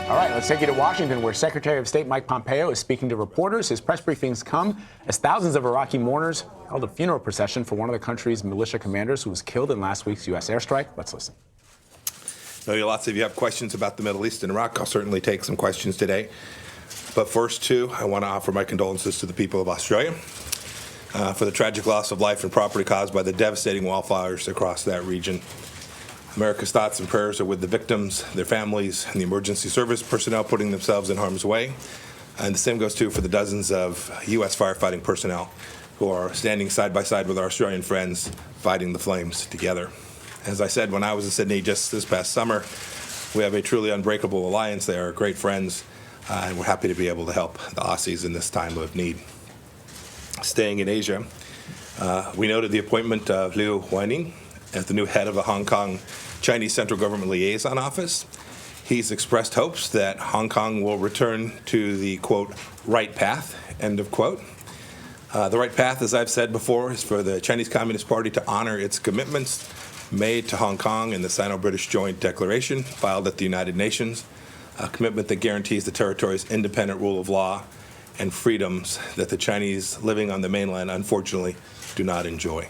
All right, let's take you to Washington, where Secretary of State Mike Pompeo is speaking to reporters. His press briefings come as thousands of Iraqi mourners held a funeral procession for one of the country's militia commanders who was killed in last week's U.S. airstrike. Let's listen. I know lots of you have questions about the Middle East and Iraq. I'll certainly take some questions today. But first, too, I want to offer my condolences to the people of Australia for the tragic loss of life and property caused by the devastating wildfires across that region. America's thoughts and prayers are with the victims, their families, and the emergency service personnel putting themselves in harm's way. And the same goes, too, for the dozens of U.S. firefighting personnel who are standing side by side with our Australian friends fighting the flames together. As I said when I was in Sydney just this past summer, we have a truly unbreakable alliance. They are great friends, and we're happy to be able to help the Aussies in this time of need. Staying in Asia, we noted the appointment of Liu Huining as the new head of the Hong Kong Chinese Central Government Liaison Office. He's expressed hopes that Hong Kong will return to the, quote, right path, end of quote. The right path, as I've said before, is for the Chinese Communist Party to honor its commitments made to Hong Kong in the Sino-British Joint Declaration filed at the United Nations, a commitment that guarantees the territory's independent rule of law and freedoms that the Chinese living on the mainland, unfortunately, do not enjoy.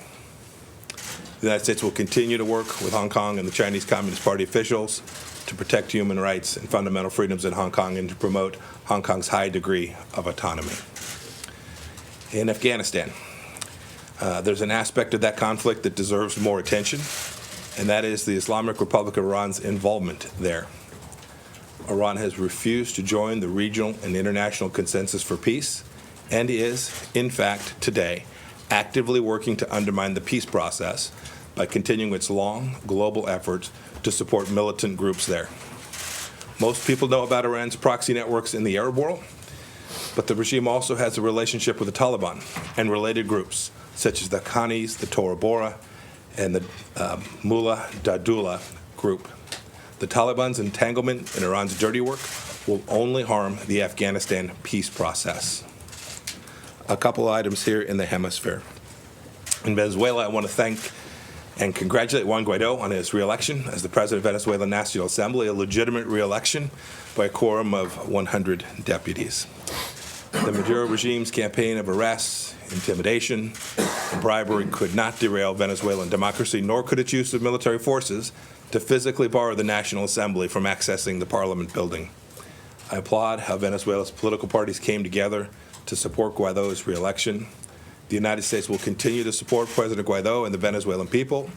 The United States will continue to work with Hong Kong and the Chinese Communist Party officials to protect human rights and fundamental freedoms in Hong Kong and to promote Hong Kong's high degree of autonomy. In Afghanistan, there's an aspect of that conflict that deserves more attention, and that is the Islamic Republic of Iran's involvement there. Iran has refused to join the regional and international consensus for peace and is, in fact, today, actively working to undermine the peace process by continuing its long global efforts to support militant groups there. Most people know about Iran's proxy networks in the Arab world, but the regime also has a relationship with the Taliban and related groups, such as the Haqqanis, the Tora Bora, and the Mullah Dadullah group. The Taliban's entanglement in Iran's dirty work will only harm the Afghanistan peace process. A couple items here in the hemisphere. In Venezuela, I want to thank and congratulate Juan Guaido on his re-election as the president of Venezuela National Assembly, a legitimate re-election by a quorum of 100 deputies. The Maduro regime's campaign of arrests, intimidation, and bribery could not derail Venezuelan democracy, nor could its use of military forces to physically bar the National Assembly from accessing the Parliament building. I applaud how Venezuela's political parties came together to support Guaido's re-election. The United States will continue to support President Guaido and the Venezuelan people,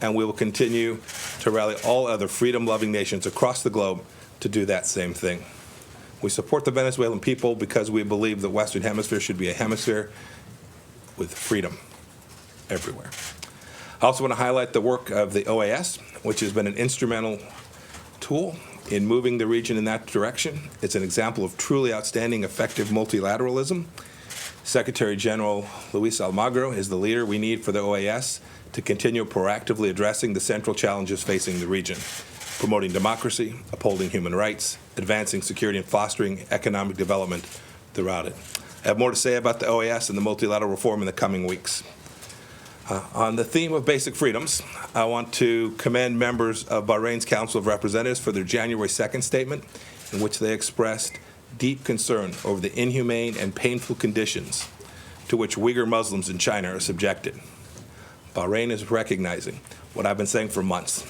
and we will continue to rally all other freedom-loving nations across the globe to do that same thing. We support the Venezuelan people because we believe the Western Hemisphere should be a hemisphere with freedom everywhere. I also want to highlight the work of the OAS, which has been an instrumental tool in moving the region in that direction. It's an example of truly outstanding, effective multilateralism. Secretary General Luis Almagro is the leader we need for the OAS to continue proactively addressing the central challenges facing the region, promoting democracy, upholding human rights, advancing security, and fostering economic development throughout it. I have more to say about the OAS and the multilateral reform in the coming weeks. On the theme of basic freedoms, I want to commend members of Bahrain's Council of Representatives for their January 2nd statement, in which they expressed deep concern over the inhumane and painful conditions to which Uyghur Muslims in China are subjected. Bahrain is recognizing what I've been saying for months.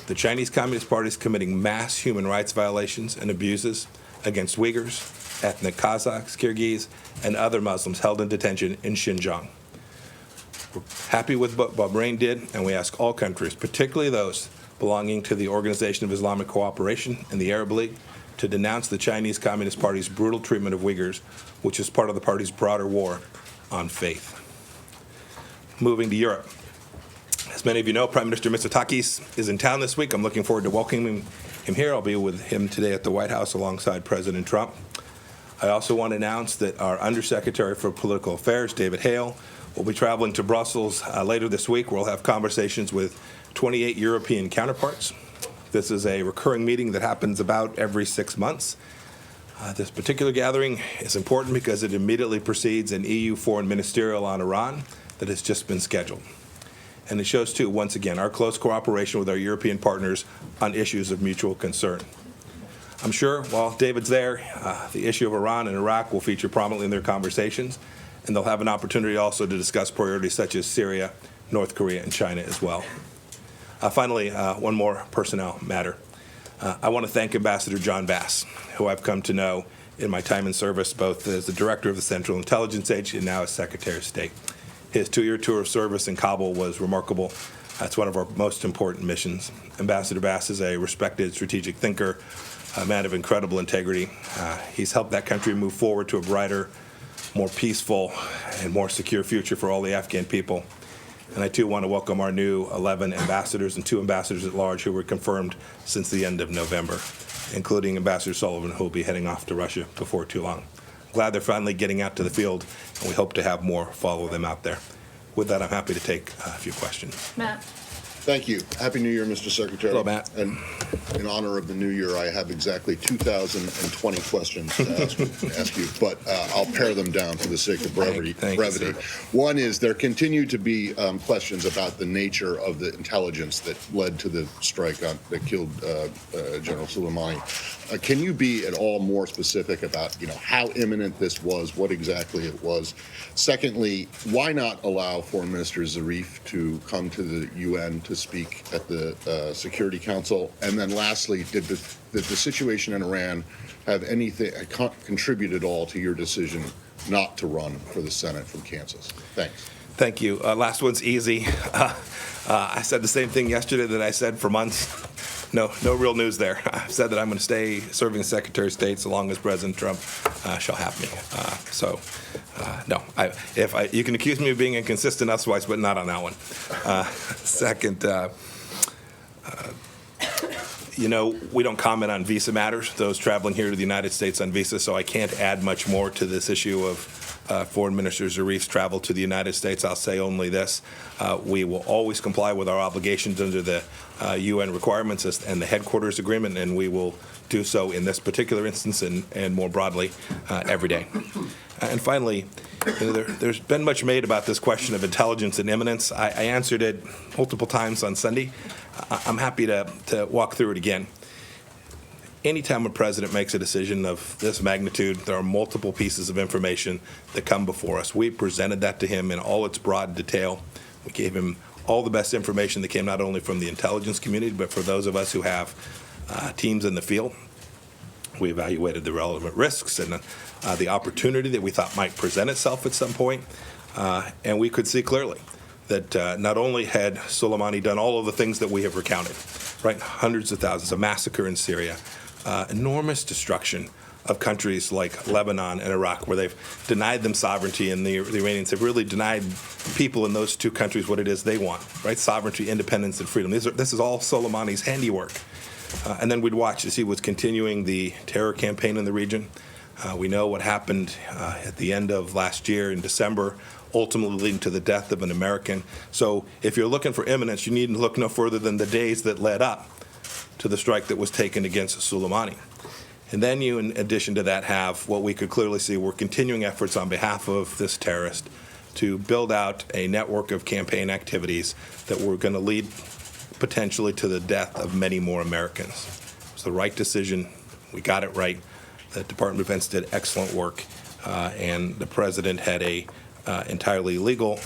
The Chinese Communist Party is committing mass human rights violations and abuses against Uyghurs, ethnic Kazakhs, Kyrgyz, and other Muslims held in detention in Xinjiang. We're happy with what Bahrain did, and we ask all countries, particularly those belonging to the Organization of Islamic Cooperation and the Arab League, to denounce the Chinese Communist Party's brutal treatment of Uyghurs, which is part of the party's broader war on faith. Moving to Europe. As many of you know, Prime Minister Mitsotakis is in town this week. I'm looking forward to welcoming him here. I'll be with him today at the White House alongside President Trump. I also want to announce that our Undersecretary for Political Affairs, David Hale, will be traveling to Brussels later this week. We'll have conversations with 28 European counterparts. This is a recurring meeting that happens about every 6 months. This particular gathering is important because it immediately precedes an EU foreign ministerial on Iran that has just been scheduled. And it shows, too, once again, our close cooperation with our European partners on issues of mutual concern. I'm sure while David's there, the issue of Iran and Iraq will feature prominently in their conversations, and they'll have an opportunity also to discuss priorities such as Syria, North Korea, and China as well. Finally, one more personnel matter. I want to thank Ambassador John Bass, who I've come to know in my time in service, both as the director of the Central Intelligence Agency and now as Secretary of State. His 2-year tour of service in Kabul was remarkable. That's one of our most important missions. Ambassador Bass is a respected strategic thinker, a man of incredible integrity. He's helped that country move forward to a brighter, more peaceful, and more secure future for all the Afghan people. And I, too, want to welcome our new 11 ambassadors and 2 ambassadors at large who were confirmed since the end of November, including Ambassador Sullivan, who will be heading off to Russia before too long. I'm glad they're finally getting out to the field, and we hope to have more follow them out there. With that, I'm happy to take a few questions. Matt. Thank you. Happy New Year, Mr. Secretary. Hello, Matt. And in honor of the new year, I have exactly 2,020 questions to ask you, but I'll pare them down for the sake of brevity. Thank you, One is there continue to be questions about the nature of the intelligence that led to the strike that killed General Soleimani. Can you be at all more specific about, how imminent this was, what exactly it was? Secondly, why not allow Foreign Minister Zarif to come to the UN to speak at the Security Council? And then lastly, did the situation in Iran have anything contributed at all to your decision not to run for the Senate from Kansas? Thanks. Thank you. Last one's easy. I said the same thing yesterday that I said for months. No real news there. I've said that I'm going to stay serving as Secretary of State so long as President Trump shall have me. No. You can accuse me of being inconsistent otherwise, but not on that one. Second, we don't comment on visa matters, those traveling here to the United States on visa, so I can't add much more to this issue of Foreign Minister Zarif's travel to the United States. I'll say only this. We will always comply with our obligations under the UN requirements and the headquarters agreement, and we will do so in this particular instance and more broadly every day. And finally, there's been much made about this question of intelligence and imminence. I answered it multiple times on Sunday. I'm happy to walk through it again. Anytime a president makes a decision of this magnitude, there are multiple pieces of information that come before us. We presented that to him in all its broad detail. We gave him all the best information that came not only from the intelligence community, but for those of us who have teams in the field. We evaluated the relevant risks and the opportunity that we thought might present itself at some point. And we could see clearly that not only had Soleimani done all of the things that we have recounted, right? Hundreds of thousands, a massacre in Syria, enormous destruction of countries like Lebanon and Iraq, where they've denied them sovereignty, and the Iranians have really denied people in those 2 countries what it is they want, right? Sovereignty, independence, and freedom. This is all Soleimani's handiwork. And then we'd watch as he was continuing the terror campaign in the region. We know what happened at the end of last year in December, ultimately leading to the death of an American. So if you're looking for imminence, you need to look no further than the days that led up to the strike that was taken against Soleimani. And then you, in addition to that, have what we could clearly see were continuing efforts on behalf of this terrorist to build out a network of campaign activities that were going to lead potentially to the death of many more Americans. It was the right decision. We got it right. The Department of Defense did excellent work, and the president had a entirely legal,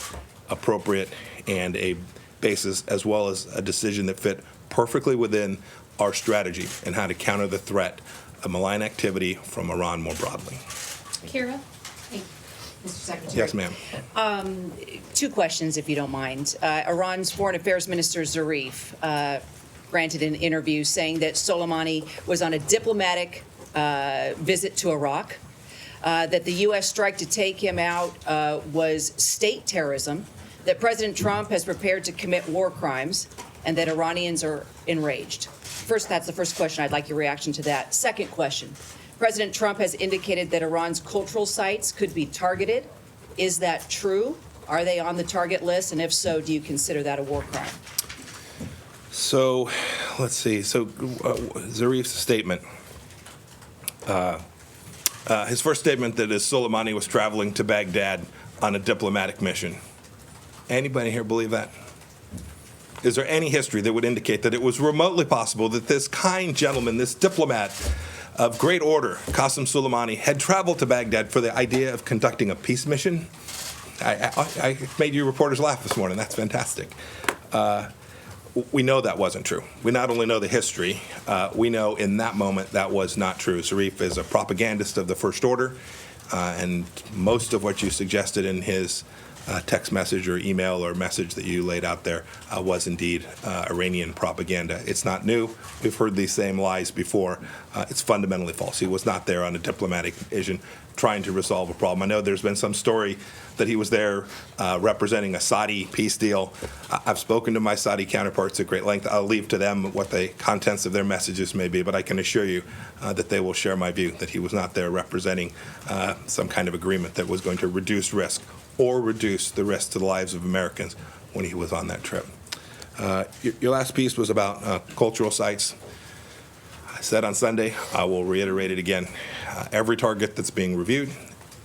appropriate, and a basis, as well as a decision that fit perfectly within our strategy and how to counter the threat of malign activity from Iran more broadly. Kira? Hey, Mr. Secretary. Yes, ma'am. 2 questions, if you don't mind. Iran's Foreign Affairs Minister Zarif granted an interview saying that Soleimani was on a diplomatic visit to Iraq, that the U.S. strike to take him out was state terrorism, that President Trump has prepared to commit war crimes, and that Iranians are enraged. That's the first question. I'd like your reaction to that. Second question. President Trump has indicated that Iran's cultural sites could be targeted. Is that true? Are they on the target list? And if so, do you consider that a war crime? So, let's see. So, Zarif's statement. His first statement that is Soleimani was traveling to Baghdad on a diplomatic mission. Anybody here believe that? Is there any history that would indicate that it was remotely possible that this kind gentleman, this diplomat, of great order, Qassem Soleimani had traveled to Baghdad for the idea of conducting a peace mission. I made you reporters laugh this morning. That's fantastic. We know that wasn't true. We not only know the history, we know in that moment that was not true. Zarif is a propagandist of the First Order, and most of what you suggested in his text message or email or message that you laid out there was indeed Iranian propaganda. It's not new. We've heard these same lies before. It's fundamentally false. He was not there on a diplomatic mission trying to resolve a problem. I know there's been some story that he was there representing a Saudi peace deal. I've spoken to my Saudi counterparts at great length. I'll leave to them what the contents of their messages may be, but I can assure you that they will share my view that he was not there representing some kind of agreement that was going to reduce risk or reduce the risk to the lives of Americans when he was on that trip. Your last piece was about cultural sites. I said on Sunday, I will reiterate it again. Every target that's being reviewed,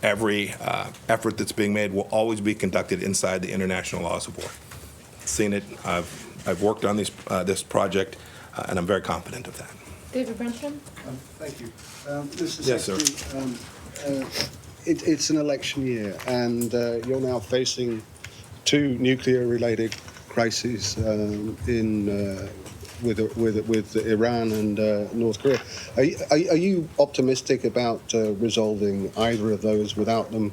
every effort that's being made will always be conducted inside the international laws of war. Seen it. I've worked on this project, and I'm very confident of that. David Brensham? Thank you. Mr. Yes, sir. Secretary, it's an election year, and you're now facing two nuclear-related crises with Iran and North Korea. Are you optimistic about resolving either of those without them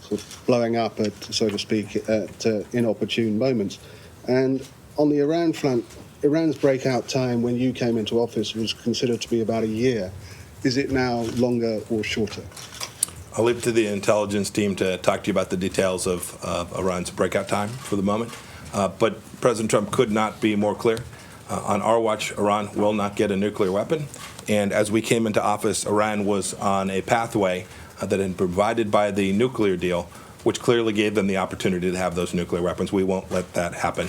sort of blowing up, so to speak, at inopportune moments? And on the Iran front, Iran's breakout time when you came into office was considered to be about a year. Is it now longer or shorter? I'll leave it to the intelligence team to talk to you about the details of Iran's breakout time for the moment. But President Trump could not be more clear. On our watch, Iran will not get a nuclear weapon. And as we came into office, Iran was on a pathway that had been provided by the nuclear deal, which clearly gave them the opportunity to have those nuclear weapons. We won't let that happen.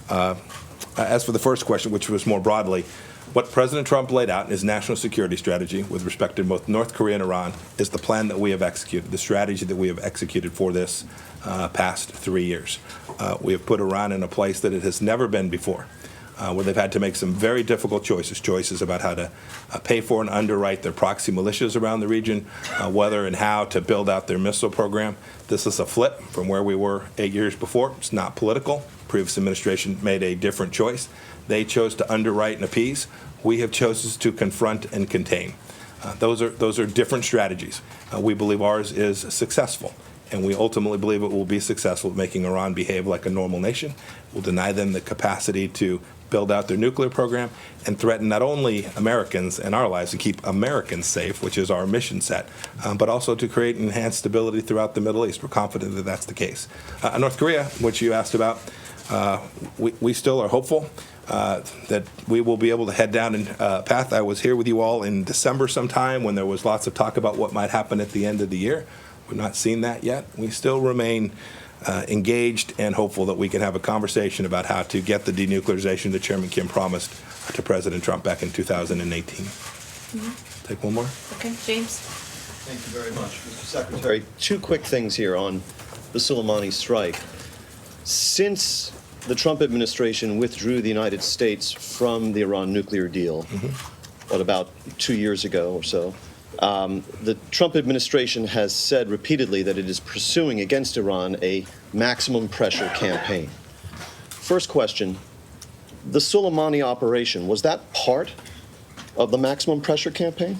As for the first question, which was more broadly, what President Trump laid out in his national security strategy with respect to both North Korea and Iran is the plan that we have executed, the strategy that we have executed for this past 3 years. We have put Iran in a place that it has never been before, where they've had to make some very difficult choices about how to pay for and underwrite their proxy militias around the region, whether and how to build out their missile program. This is a flip from where we were 8 years before. It's not political. Previous administration made a different choice. They chose to underwrite and appease. We have chosen to confront and contain. Those are different strategies. We believe ours is successful, and we ultimately believe it will be successful at making Iran behave like a normal nation. We'll deny them the capacity to build out their nuclear program and threaten not only Americans and our lives to keep Americans safe, which is our mission set, but also to create enhanced stability throughout the Middle East. We're confident that that's the case. North Korea, which you asked about, we still are hopeful that we will be able to head down a path. I was here with you all in December sometime when there was lots of talk about what might happen at the end of the year. We've not seen that yet. We still remain engaged and hopeful that we can have a conversation about how to get the denuclearization that Chairman Kim promised to President Trump back in 2018. Take one more. Okay, James? Thank you very much, Mr. Secretary. Two quick things here on the Soleimani strike. Since the Trump administration withdrew the United States from the Iran nuclear deal, about 2 years ago or so, the Trump administration has said repeatedly that it is pursuing against Iran a maximum pressure campaign. First question, the Soleimani operation, was that part of the maximum pressure campaign?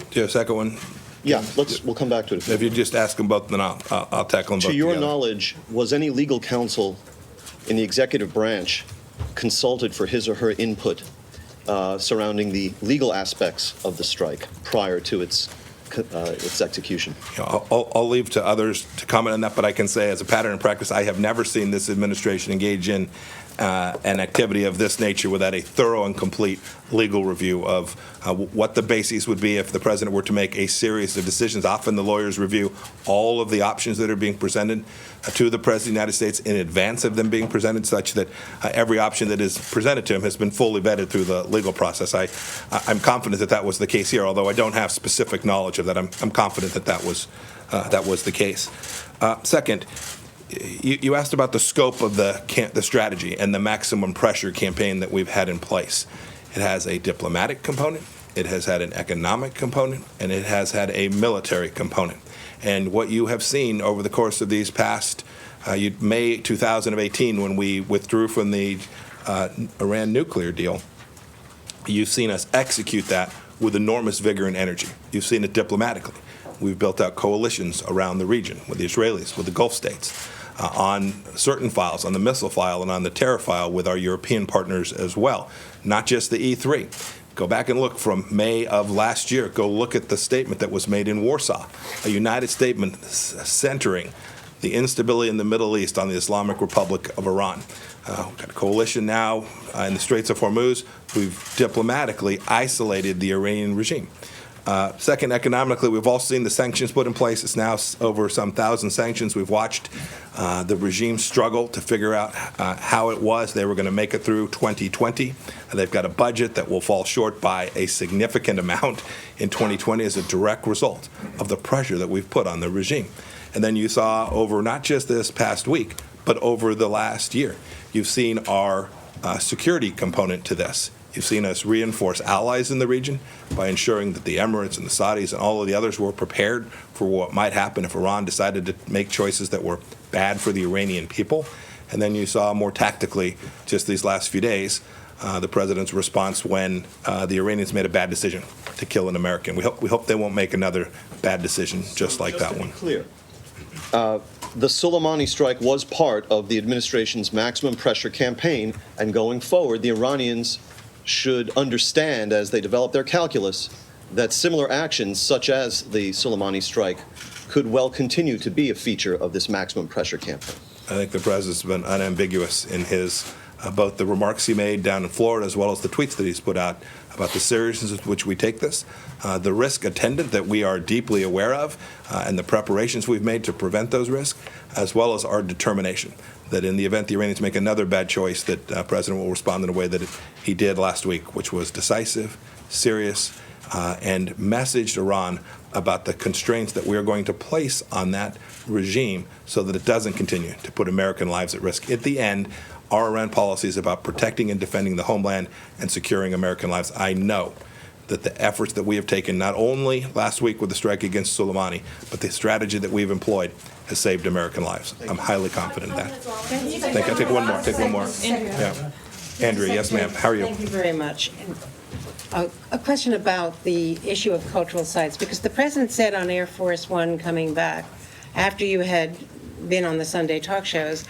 Do you have a second one? Yeah, we'll come back to it. If you just ask them both, then I'll tackle them both To your together. knowledge, was any legal counsel in the executive branch consulted for his or her input surrounding the legal aspects of the strike prior to its execution? I'll leave to others to comment on that, but I can say as a pattern and practice, I have never seen this administration engage in an activity of this nature without a thorough and complete legal review of what the bases would be if the president were to make a series of decisions. Often the lawyers review all of the options that are being presented to the President of the United States in advance of them being presented, such that every option that is presented to him has been fully vetted through the legal process. I'm confident that that was the case here, although I don't have specific knowledge of that. I'm confident that that was the case. Second, you asked about the scope of the strategy and the maximum pressure campaign that we've had in place. It has a diplomatic component, it has had an economic component, and it has had a military component. And what you have seen over the course of these past May 2018, when we withdrew from the Iran nuclear deal, you've seen us execute that with enormous vigor and energy. You've seen it diplomatically. We've built out coalitions around the region with the Israelis, with the Gulf states, on certain files, on the missile file and on the terror file with our European partners as well, not just the E3. Go back and look from May of last year. Go look at the statement that was made in Warsaw, a united statement centering the instability in the Middle East on the Islamic Republic of Iran. We've got a coalition now in the Straits of Hormuz. We've diplomatically isolated the Iranian regime. Second, economically, we've all seen the sanctions put in place. It's now over some 1,000 sanctions. We've watched the regime struggle to figure out how it was they were going to make it through 2020. They've got a budget that will fall short by a significant amount in 2020 as a direct result of the pressure that we've put on the regime. And then you saw over not just this past week, but over the last year, you've seen our security component to this. You've seen us reinforce allies in the region by ensuring that the Emirates and the Saudis and all of the others were prepared for what might happen if Iran decided to make choices that were bad for the Iranian people. And then you saw more tactically, just these last few days, the president's response when the Iranians made a bad decision to kill an American. We hope they won't make another bad decision just like that one. Clear. The Soleimani strike was part of the administration's maximum pressure campaign, and going forward, the Iranians should understand, as they develop their calculus, that similar actions, such as the Soleimani strike, could well continue to be a feature of this maximum pressure campaign. I think the president's been unambiguous in his both the remarks he made down in Florida as well as the tweets that he's put out about the seriousness with which we take this, the risk attendant that we are deeply aware of, and the preparations we've made to prevent those risks, as well as our determination that in the event the Iranians make another bad choice, that President will respond in a way that he did last week, which was decisive, serious, and messaged Iran about the constraints that we are going to place on that regime so that it doesn't continue to put American lives at risk. At the end, our Iran policy is about protecting and defending the homeland and securing American lives. I know that the efforts that we have taken, not only last week with the strike against Soleimani, but the strategy that we've employed has saved American lives. I'm highly confident in that. Thank you. I'll take one more. Take one more. Yeah. Andrea, yes, ma'am. How are you? Thank you very much. A question about the issue of cultural sites, because the president said on Air Force One coming back, after you had been on the Sunday talk shows,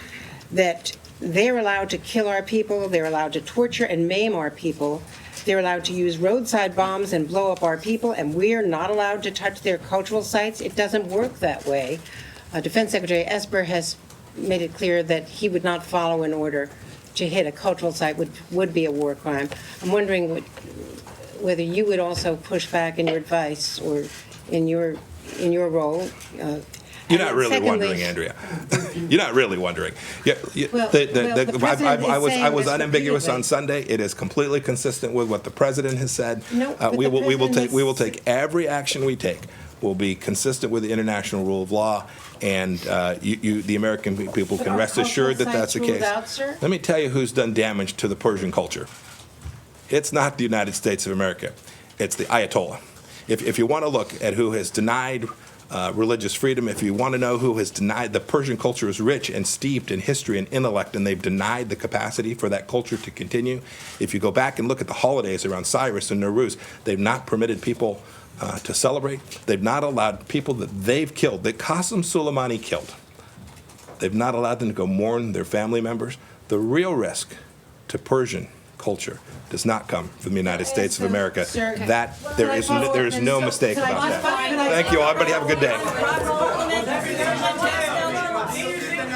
that they're allowed to kill our people, they're allowed to torture and maim our people, they're allowed to use roadside bombs and blow up our people, and we're not allowed to touch their cultural sites. It doesn't work that way. Defense Secretary Esper has made it clear that he would not follow an order to hit a cultural site, which would be a war crime. I'm wondering whether you would also push back in your advice or in your role. You're not really wondering, Andrea. You're not really wondering. I was unambiguous on Sunday. It is completely consistent with what the president has said. No, we will take every action we take will be consistent with the international rule of law, and the American people can rest assured that that's the case. Let me tell you who's done damage to the Persian culture. It's not the United States of America. It's the Ayatollah. If you want to look at who has denied religious freedom, if you want to know who has denied, the Persian culture is rich and steeped in history and intellect, and they've denied the capacity for that culture to continue. If you go back and look at the holidays around Cyrus and Nowruz, they've not permitted people to celebrate. They've not allowed people that they've killed, that Qassem Soleimani killed, they've not allowed them to go mourn their family members. The real risk to Persian culture does not come from the United States of America. That there is no mistake about that. Thank you all. Everybody have a good day.